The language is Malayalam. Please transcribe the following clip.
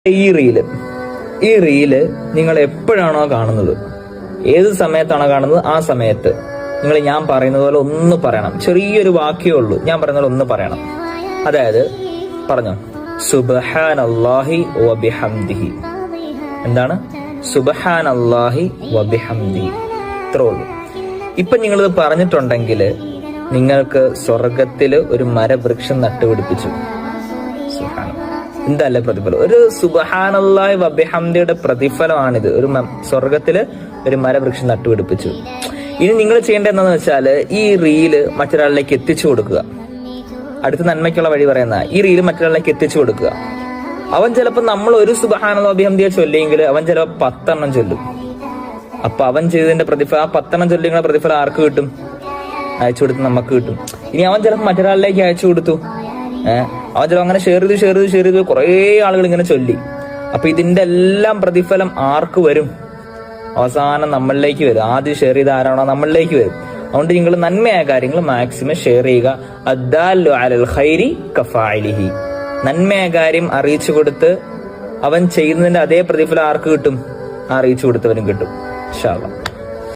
ഈ റീല് നിങ്ങൾ എപ്പോഴാണോ കാണുന്നത്, ഏത് സമയത്താണോ കാണുന്നത്, ആ സമയത്ത് നിങ്ങൾ ഞാൻ പറയുന്നത് പോലെ ഒന്ന് പറയണം. ചെറിയൊരു വാക്യമേ ഉള്ളൂ, ഞാൻ പറയുന്ന പോലെ ഒന്ന് പറയണം. അതായത് പറഞ്ഞോ, സുബ്ഹാനല്ലാഹി വബിഹംദിഹി. എന്താണ്? സുബ്ഹാനല്ലാഹി വബിഹംദിഹി. ഇത്രേ ഉള്ളൂ. ഇപ്പൊ നിങ്ങളിത് പറഞ്ഞിട്ടുണ്ടെങ്കിൽ നിങ്ങൾക്ക് സ്വർഗത്തില് ഒരു മരവൃക്ഷം നട്ടുപിടിപ്പിച്ചു. എന്തല്ലേ പ്രതിഫലം! ഒരു സുബ്ഹാനല്ലാഹി വബിഹംദിയുടെ പ്രതിഫലമാണിത്. ഒരു സ്വർഗത്തില് ഒരു മരവൃക്ഷം നട്ടുപിടിപ്പിച്ചു. ഇനി നിങ്ങൾ ചെയ്യേണ്ടത് എന്താണെന്ന് വെച്ചാല് ഈ റീല് മറ്റൊരാളിലേക്ക് എത്തിച്ചു കൊടുക്കുക. അടുത്ത നന്മയ്ക്കുള്ള വഴി പറയുന്ന ഈ റീല് മറ്റൊരാളിലേക്ക് എത്തിച്ചു കൊടുക്കുക. അവൻ ചിലപ്പോൾ നമ്മൾ ഒരു സുബ്ഹാനല്ലാഹി വബിഹംദിയെ ചൊല്ലിയെങ്കിൽ അവൻ ചിലപ്പോൾ 10 എണ്ണം ചൊല്ലും. അപ്പൊ അവൻ ചെയ്തതിന്റെ പ്രതിഫലം, ആ 10 എണ്ണം ചൊല്ലിയുള്ള പ്രതിഫലം ആർക്ക് കിട്ടും? അയച്ചു കൊടുത്ത് നമുക്ക് കിട്ടും. ഇനി അവൻ ചിലപ്പോൾ മറ്റൊരാളിലേക്ക് അയച്ചു കൊടുത്തു, അവൻ ചിലപ്പോൾ അങ്ങനെ ഷെയർ ചെയ്ത് കുറേ ആളുകൾ ഇങ്ങനെ ചൊല്ലി. അപ്പൊ ഇതിന്റെ എല്ലാം പ്രതിഫലം ആർക്ക് വരും? അവസാനം നമ്മളിലേക്ക് വരും. ആദ്യം ഷെയർ ചെയ്ത ആരാണോ നമ്മളിലേക്ക് വരും. അതുകൊണ്ട് നിങ്ങൾ നന്മയായ കാര്യങ്ങൾ മാക്സിമം ഷെയർ ചെയ്യുക. അദ്ദാല്ലു അലൽ ഖൈരി കഫാഇലിഹി. നന്മയായ കാര്യം അറിയിച്ചു കൊടുത്ത് അവൻ ചെയ്യുന്നതിന്റെ അതേ പ്രതിഫലം ആർക്ക് കിട്ടും? അറിയിച്ചു കൊടുത്തവനും കിട്ടും ഇൻഷാ അല്ലാഹ്.